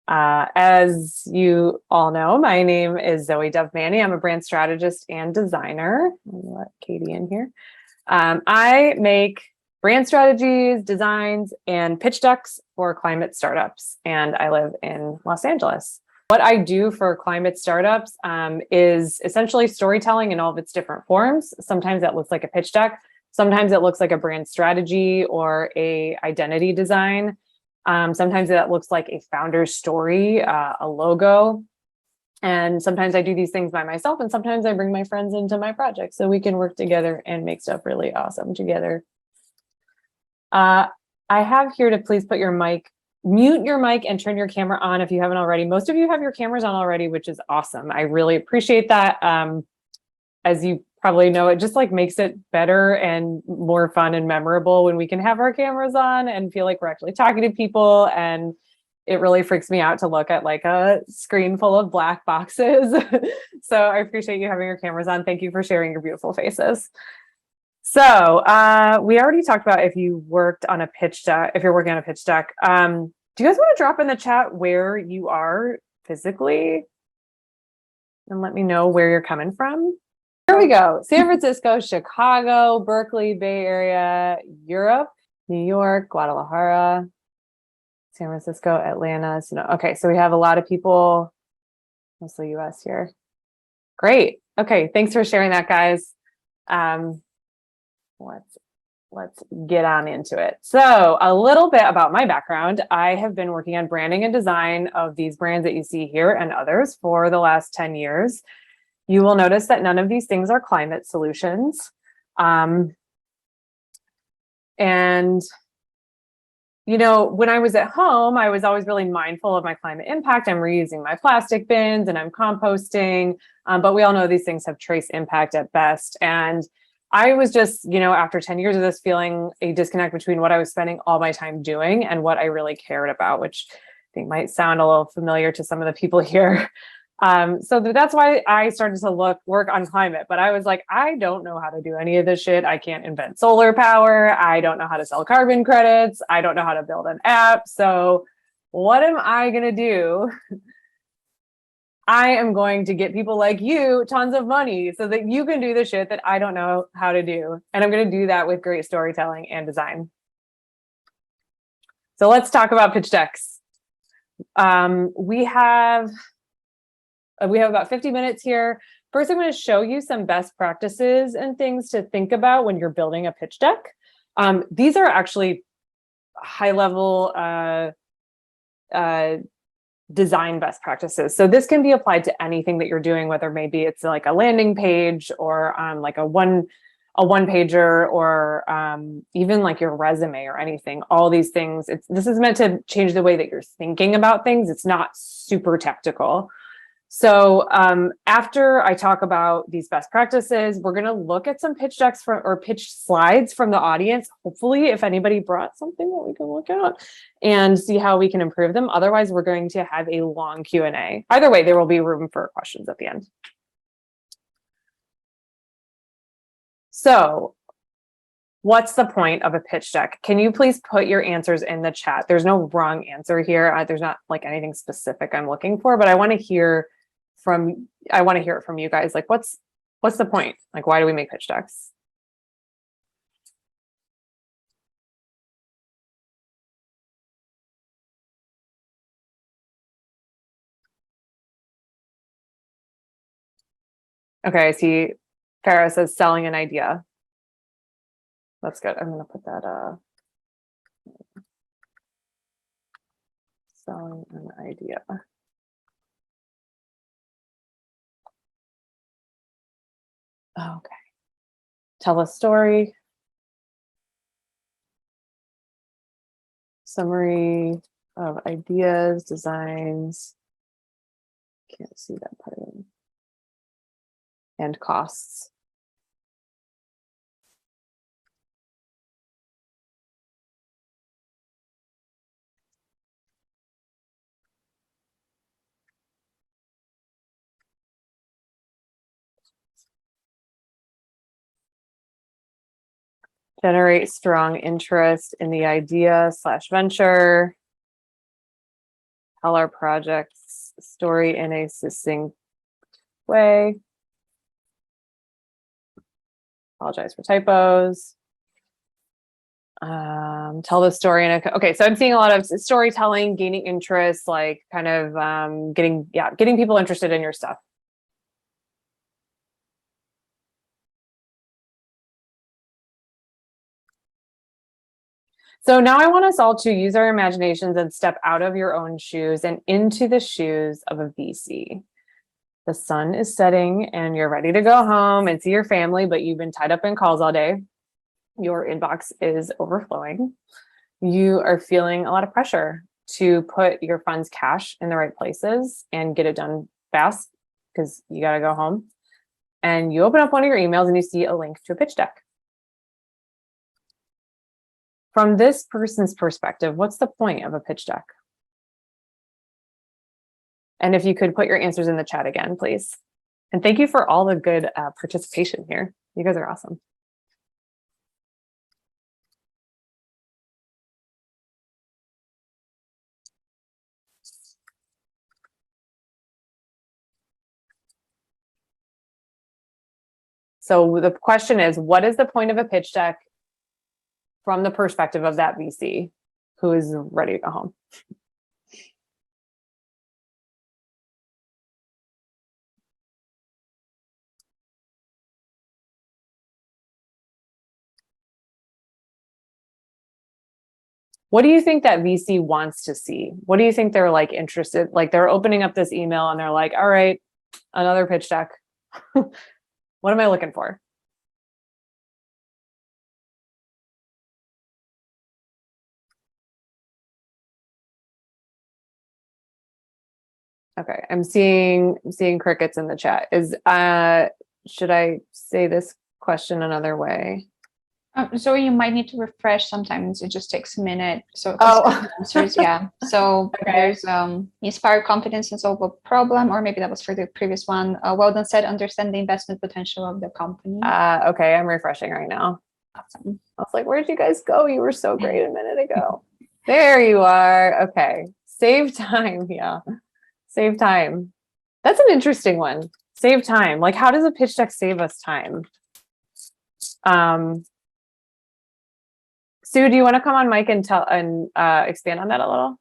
As you all know, my name is Zoe Dovmani. I'm a brand strategist and designer. Let me let Katie in here. I make brand strategies, designs, and pitch decks for climate startups, and I live in Los Angeles. What I do for climate startups is essentially storytelling in all of its different forms. Sometimes that looks like a pitch deck. Sometimes it looks like a brand strategy or a identity design. Sometimes that looks like a founder's story, a logo. And sometimes I do these things by myself, and sometimes I bring my friends into my project so we can work together and make stuff really awesome together. I have here to please put your mic, mute your mic and turn your camera on if you haven't already. Most of you have your cameras on already, which is awesome. I really appreciate that. As you probably know, it just like makes it better and more fun and memorable when we can have our cameras on and feel like we're actually talking to people. And it really freaks me out to look at like a screen full of black boxes. So I appreciate you having your cameras on. Thank you for sharing your beautiful faces. So we already talked about if you worked on a pitch deck, if you're working on a pitch deck. Do you guys want to drop in the chat where you are physically and let me know where you're coming from? Here we go. San Francisco, Chicago, Berkeley, Bay Area, Europe, New York, Guadalajara, San Francisco, Atlanta. Okay, so we have a lot of people, mostly US here. Great. Okay, thanks for sharing that, guys. Let's get on into it. So a little bit about my background. I have been working on branding and design of these brands that you see here and others for the last 10 years. You will notice that none of these things are climate solutions. And, you know, when I was at home, I was always really mindful of my climate impact. I'm reusing my plastic bins and I'm composting, but we all know these things have trace impact at best. And I was just, you know, after 10 years of this, feeling a disconnect between what I was spending all my time doing and what I really cared about, which I think might sound a little familiar to some of the people here. So that's why I started to work on climate, but I was like, I don't know how to do any of this shit. I can't invent solar power. I don't know how to sell carbon credits. I don't know how to build an app. So what am I going to do? I am going to get people like you tons of money so that you can do the shit that I don't know how to do. And I'm going to do that with great storytelling and design. So let's talk about pitch decks. We have about 50 minutes here. First, I'm going to show you some best practices and things to think about when you're building a pitch deck. These are actually high-level design best practices. So this can be applied to anything that you're doing, whether maybe it's like a landing page or like a one pager or even like your resume or anything. All these things. This is meant to change the way that you're thinking about things. It's not super technical. So after I talk about these best practices, we're going to look at some pitch decks or pitch slides from the audience. Hopefully, if anybody brought something that we can look at and see how we can improve them. Otherwise, we're going to have a long Q&A. Either way, there will be room for questions at the end. So what's the point of a pitch deck? Can you please put your answers in the chat? There's no wrong answer here. There's not like anything specific I'm looking for, but I want to hear it from you guys. Like, what's the point? Like, why do we make pitch decks? Okay, I see Farah says selling an idea. That's good. I'm gonna put that selling an idea. Okay. Tell a story. Summary of ideas, designs. Can't see that part of it. And costs. Generate strong interest in the idea / venture. tell our project's story in a succinct way. Apologize for typos. Tell the story in a, okay, so I'm seeing a lot of storytelling, gaining interest, like kind of getting people interested in your stuff. So now I want us all to use our imaginations and step out of your own shoes and into the shoes of a VC. The sun is setting and you're ready to go home and see your family, but you've been tied up in calls all day. Your inbox is overflowing. You are feeling a lot of pressure to put your funds cash in the right places and get it done fast because you got to go home. And you open up one of your emails and you see a link to a pitch deck. From this person's perspective, what's the point of a pitch deck? And if you could put your answers in the chat again, please. And thank you for all the good participation here. You guys are awesome. So the question is, what is the point of a pitch deck from the perspective of that VC who is ready to go home? What do you think that VC wants to see? What do you think they're like interested? Like they're opening up this email and they're like, all right, another pitch deck. What am I looking for? Okay, I'm seeing crickets in the chat. Should I say this question another way? So you might need to refresh sometimes. It just takes a minute. So answers, yeah. So okay. There's inspire confidence and solve a problem, or maybe that was for the previous one. Well done said, understand the investment potential of the company. Okay, I'm refreshing right now. Awesome. I was like, where did you guys go? You were so great a minute ago. There you are. Okay. Save time. Yeah. Save time. That's an interesting one. Save time. Like, how does a pitch deck save us time? Sue, do you want to come on mic and expand on that a little?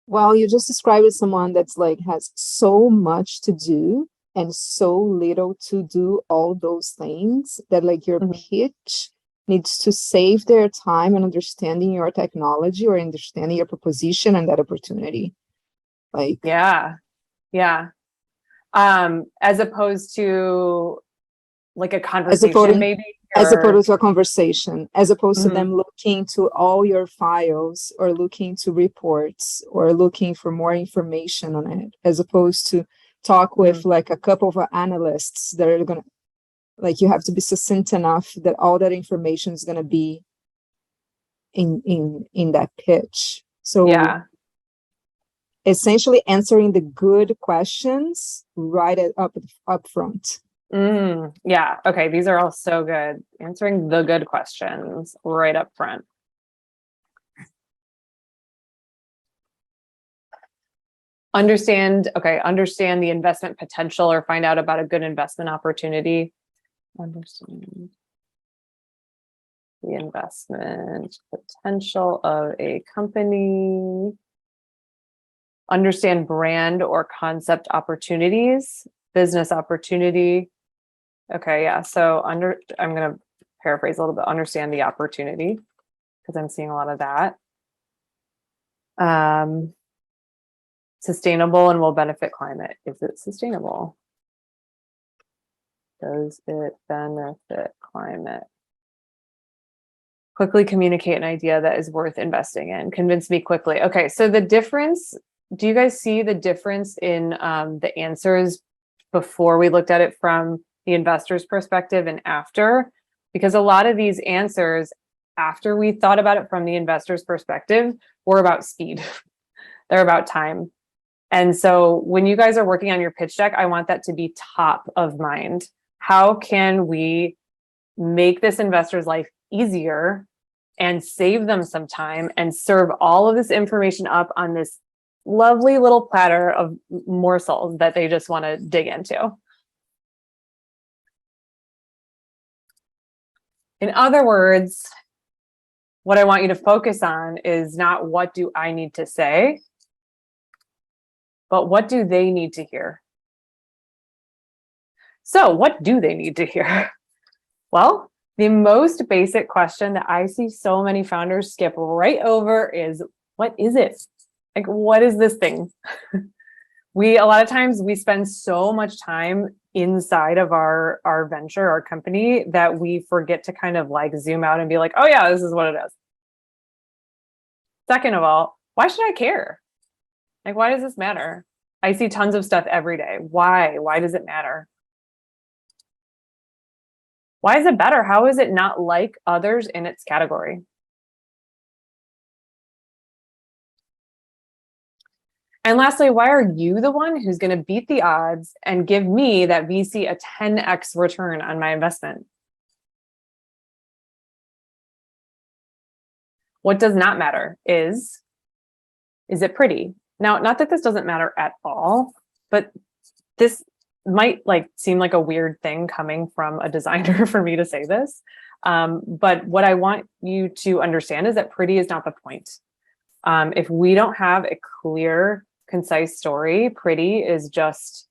Well, you just described someone that's like has so much to do and so little to do all those things that like your pitch needs to save their time and understanding your technology or understanding your proposition and that opportunity. Like, yeah. As opposed to like a conversation, maybe. As opposed to a conversation, as opposed to them looking to all your files or looking to reports or looking for more information on it, as opposed to talk with like a couple of analysts that are going to, like, you have to be succinct enough that all that information is going to be in that pitch. So yeah, essentially answering the good questions right up front. Yeah. Okay. These are all so good. Answering the good questions right up front. Understand the investment potential or find out about a good investment opportunity. Understand the investment potential of a company. Understand brand or concept opportunities, business opportunity. Okay, yeah. So I'm going to paraphrase a little bit. Understand the opportunity because I'm seeing a lot of that. Sustainable and will benefit climate. Is it sustainable? Does it benefit climate? Quickly communicate an idea that is worth investing in. Convince me quickly. Okay, so the difference, do you guys see the difference in the answers before we looked at it from the investor's perspective and after? Because a lot of these answers, after we thought about it from the investor's perspective, were about speed. They're about time. And so when you guys are working on your pitch deck, I want that to be top of mind. How can we make this investor's life easier and save them some time and serve all of this information up on this lovely little platter of morsels that they just want to dig into. In other words, what I want you to focus on is not what do I need to say, but what do they need to hear? So what do they need to hear? Well, the most basic question that I see so many founders skip right over is, what is it? Like, what is this thing? A lot of times we spend so much time inside of our venture, our company, that we forget to kind of like zoom out and be like, oh yeah, this is what it is. Second of all, why should I care? Like, why does this matter? I see tons of stuff every day. Why? Why does it matter? Why is it better? How is it not like others in its category? And lastly, why are you the one who's going to beat the odds and give me, that VC, a 10x return on my investment? What does not matter is it pretty? Now, not that this doesn't matter at all, but this might seem like a weird thing coming from a designer for me to say this. But what I want you to understand is that pretty is not the point. If we don't have a clear, concise story, pretty is just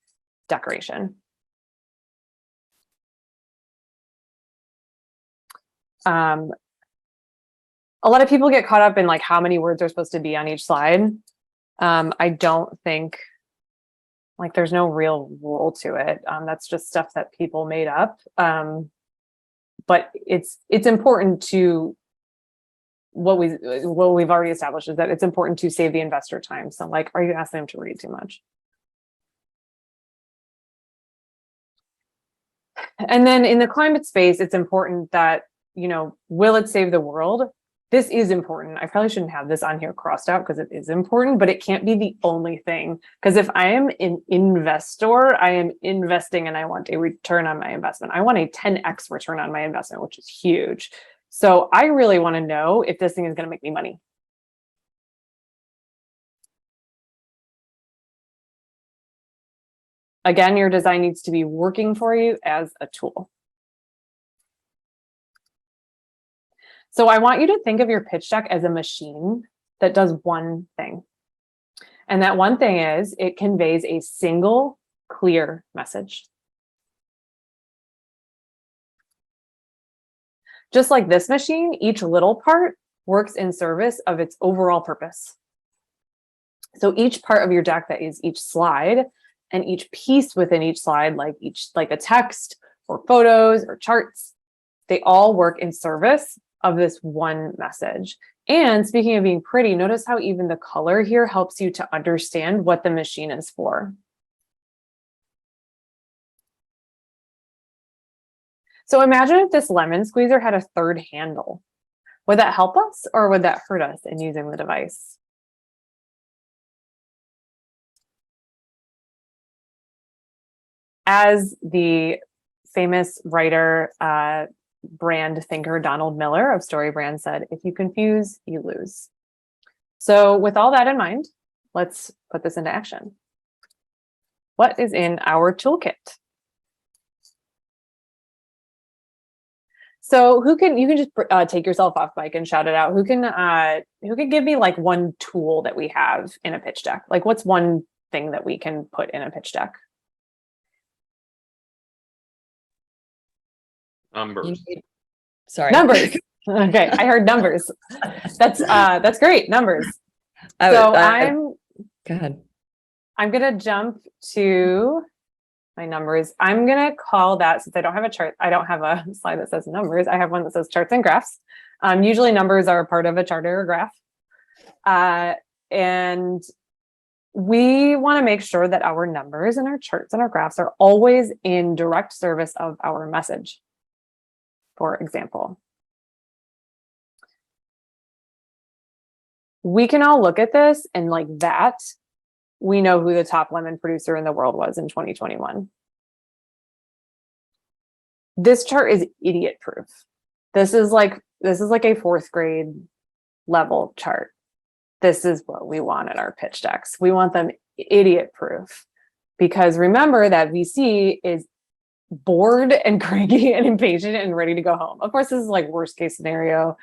decoration. A lot of people get caught up in like how many words are supposed to be on each slide. I don't think there's no real rule to it. That's just stuff that people made up. But it's important to what we've already established is that it's important to save the investor time. So like, are you asking them to read too much? And then in the climate space, it's important that, will it save the world? This is important. I probably shouldn't have this on here crossed out because it is important, but it can't be the only thing. Because if I am an investor, I am investing and I want a return on my investment. I want a 10x return on my investment, which is huge. So I really want to know if this thing is going to make me money. Again, your design needs to be working for you as a tool. So I want you to think of your pitch deck as a machine that does one thing. And that one thing is it conveys a single clear message. Just like this machine, each little part works in service of its overall purpose. So each part of your deck, that is each slide, and each piece within each slide, like a text or photos or charts, they all work in service of this one message. And speaking of being pretty, notice how even the color here helps you to understand what the machine is for. So imagine if this lemon squeezer had a third handle. Would that help us or would that hurt us in using the device? As the famous writer, brand thinker Donald Miller of Story Brand said, if you confuse, you lose. So with all that in mind, let's put this into action. What is in our toolkit? So you can just take yourself off mic and shout it out. Who can give me like one tool that we have in a pitch deck? Like what's one thing that we can put in a pitch deck? Numbers. Sorry. Numbers. Okay, I heard numbers. That's great. Numbers. Go ahead. I'm gonna jump to my numbers. I'm gonna call that, since I don't have a chart, I don't have a slide that says numbers. I have one that says charts and graphs. Usually numbers are a part of a chart or a graph. And we want to make sure that our numbers and our charts and our graphs are always in direct service of our message. For example, we can all look at this and like that, we know who the top lemon producer in the world was in 2021. This chart is idiot proof. This is like a fourth grade level chart. This is what we want in our pitch decks. We want them idiot proof, because remember that VC is bored and cranky and impatient and ready to go home. Of course, this is like worst case scenario,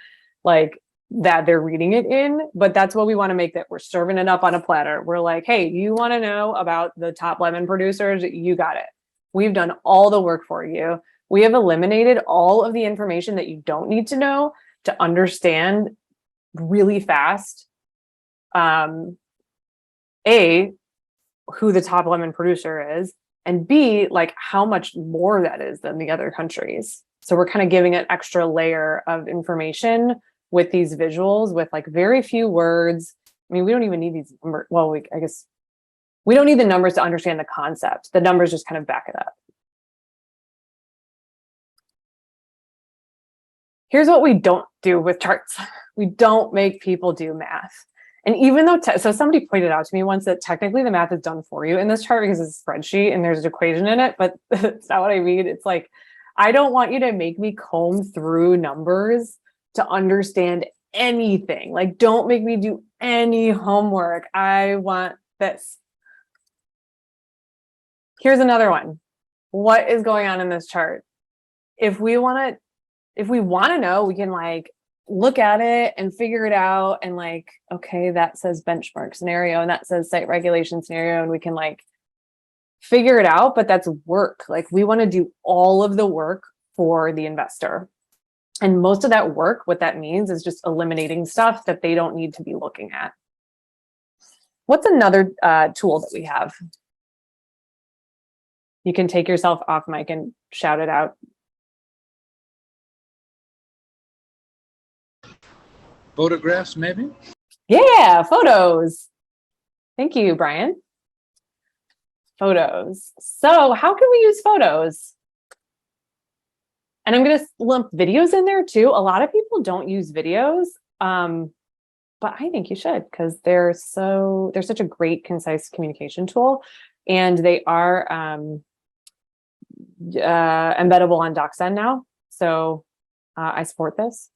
like that they're reading it in, but that's what we want to make, that we're serving it up on a platter. We're like, hey, you want to know about the top lemon producers? You got it. We've done all the work for you. We have eliminated all of the information that you don't need to know to understand really fast. A, who the top lemon producer is, and B, like how much more that is than the other countries. So we're kind of giving an extra layer of information with these visuals with like very few words. I mean, we don't even need these numbers. Well, I guess we don't need the numbers to understand the concept. The numbers just kind of back it up. Here's what we don't do with charts. We don't make people do math. And even though, so somebody pointed out to me once that technically the math is done for you in this chart because it's a spreadsheet and there's an equation in it, but that's not what I mean. It's like, I don't want you to make me comb through numbers to understand anything. Like, don't make me do any homework. I want this. Here's another one. What is going on in this chart? If we want to know, we can like look at it and figure it out and like, okay, that says benchmark scenario and that says site regulation scenario, and we can like figure it out, but that's work. Like, we want to do all of the work for the investor. And most of that work, what that means is just eliminating stuff that they don't need to be looking at. What's another tool that we have? You can take yourself off mic and shout it out. Photographs, maybe? Yeah, photos. Thank you, Brian. Photos. So how can we use photos? And I'm going to lump videos in there too. A lot of people don't use videos, but I think you should, because they're such a great, concise communication tool, and they are embeddable on DocSend now. So I support this.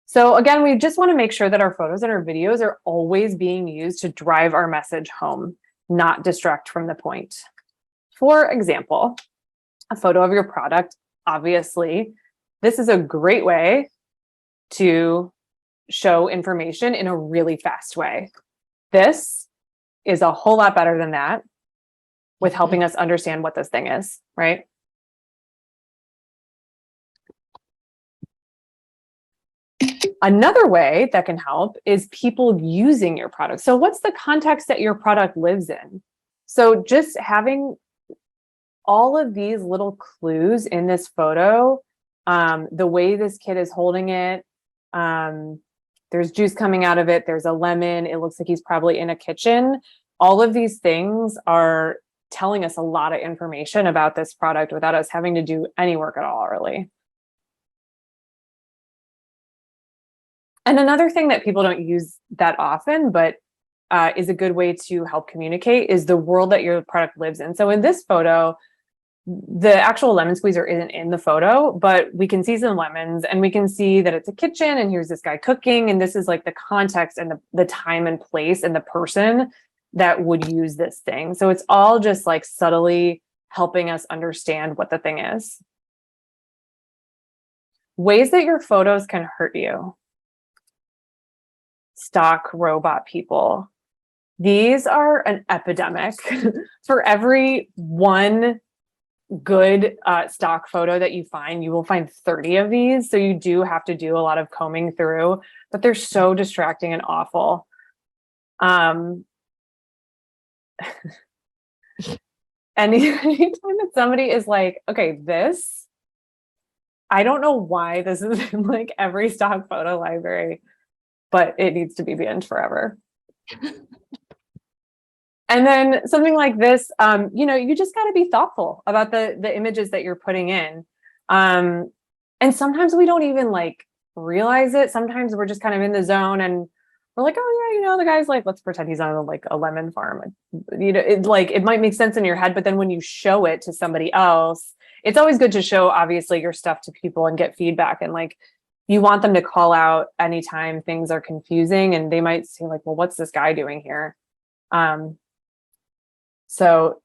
So again, we just want to make sure that our photos and our videos are always being used to drive our message home, not distract from the point. For example, a photo of your product. Obviously, this is a great way to show information in a really fast way. This is a whole lot better than that with helping us understand what this thing is, right? Another way that can help is people using your product. So what's the context that your product lives in? So just having all of these little clues in this photo, the way this kid is holding it, there's juice coming out of it, there's a lemon, it looks like he's probably in a kitchen. All of these things are telling us a lot of information about this product without us having to do any work at all, really. And another thing that people don't use that often, but is a good way to help communicate, is the world that your product lives in. So in this photo, the actual lemon squeezer isn't in the photo, but we can see some lemons and we can see that it's a kitchen and here's this guy cooking. And this is like the context and the time and place and the person that would use this thing. So it's all just like subtly helping us understand what the thing is. Ways that your photos can hurt you. Stock robot people. These are an epidemic. For every one good stock photo that you find, you will find 30 of these. So you do have to do a lot of combing through, but they're so distracting and awful. And anytime that somebody is like, okay, this, I don't know why this is in like every stock photo library, but it needs to be banned forever. And then something like this, you just got to be thoughtful about the images that you're putting in. And sometimes we don't even like realize it. Sometimes we're just kind of in the zone and we're like, oh yeah, the guy's like, let's pretend he's on like a lemon farm. It might make sense in your head, but then when you show it to somebody else, it's always good to show obviously your stuff to people and get feedback, and like you want them to call out anytime things are confusing and they might say like, well, what's this guy doing here? So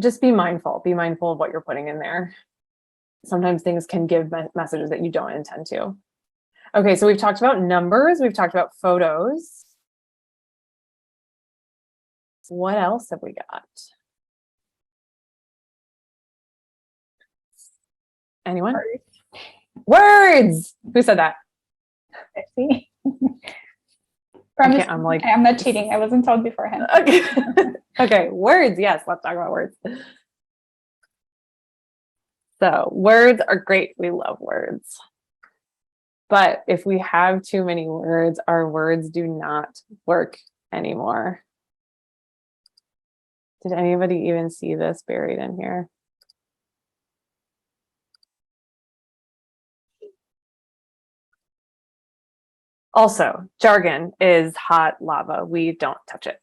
just be mindful of what you're putting in there. Sometimes things can give messages that you don't intend to. Okay, so we've talked about numbers, we've talked about photos. What else have we got? Anyone? Words. Who said that? I see. Promise. I'm like, I'm not cheating. I wasn't told beforehand. Okay. Okay, words. Yes, let's talk about words. So words are great. We love words. But if we have too many words, our words do not work anymore. Did anybody even see this buried in here? Also, jargon is hot lava. We don't touch it.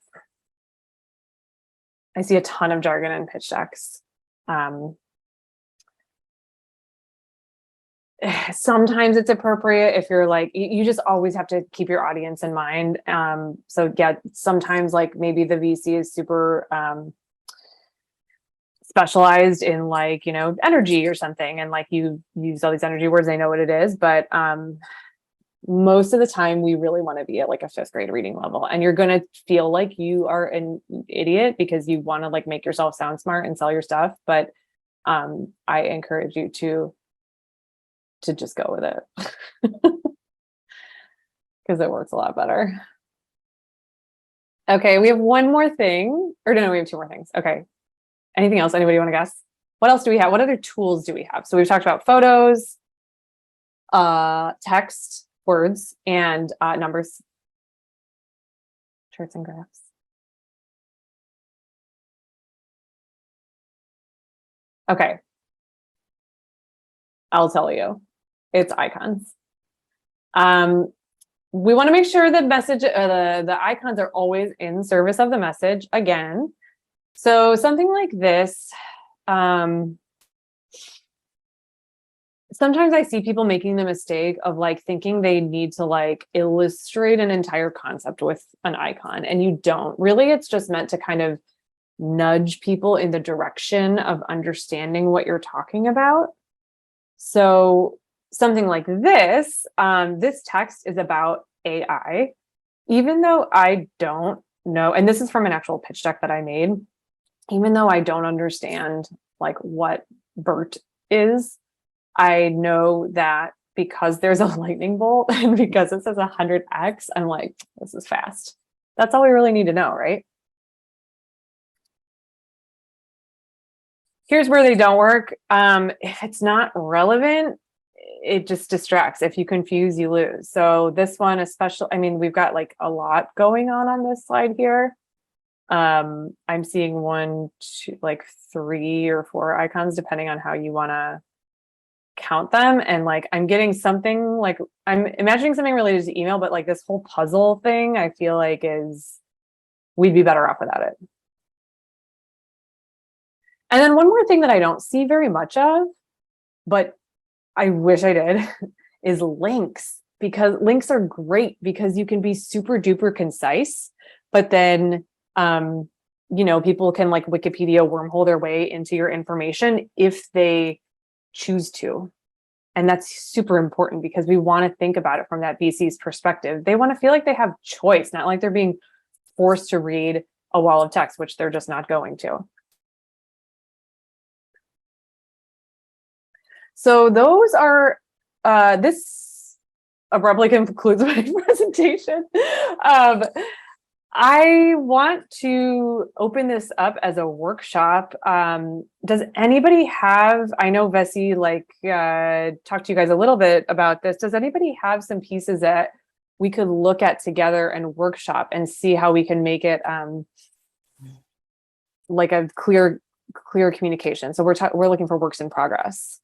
I see a ton of jargon in pitch decks. Sometimes it's appropriate if you're like, you just always have to keep your audience in mind. So yeah, sometimes like maybe the VC is super specialized in like, energy or something. And like you use all these energy words, they know what it is. But most of the time we really want to be at like a 5th grade reading level, and you're going to feel like you are an idiot because you want to like make yourself sound smart and sell your stuff. But I encourage you to just go with it because it works a lot better. Okay, we have one more thing, or no, we have 2 more things. Okay, anything else? Anybody want to guess? What else do we have? What other tools do we have? So we've talked about photos, text, words, and numbers, charts and graphs. Okay, I'll tell you, it's icons. We want to make sure the message, the icons are always in service of the message again. So something like this, sometimes I see people making the mistake of like thinking they need to like illustrate an entire concept with an icon, and you don't. Really, it's just meant to kind of nudge people in the direction of understanding what you're talking about. So something like this, this text is about AI. Even though I don't know, and this is from an actual pitch deck that I made, even though I don't understand like what BERT is, I know that because there's a lightning bolt and because it says 100x, I'm like, this is fast. That's all we really need to know, right? Here's where they don't work. If it's not relevant, it just distracts. If you confuse, you lose. So this one, especially, I mean, we've got like a lot going on this slide here. I'm seeing 1, 2, like 3 or 4 icons, depending on how you want to count them. And like, I'm getting something like, I'm imagining something related to email, but like this whole puzzle thing, I feel like we'd be better off without it. And then one more thing that I don't see very much of, but I wish I did, is links, because links are great because you can be super duper concise, but then, people can like Wikipedia wormhole their way into your information if they choose to. And that's super important because we want to think about it from that VC's perspective. They want to feel like they have choice, not like they're being forced to read a wall of text, which they're just not going to. So those are, this abruptly concludes my presentation. I want to open this up as a workshop. Does anybody have, I know Vessi talked to you guys a little bit about this. Does anybody have some pieces that we could look at together and workshop and see how we can make it like a clear communication? So we're looking for works in progress.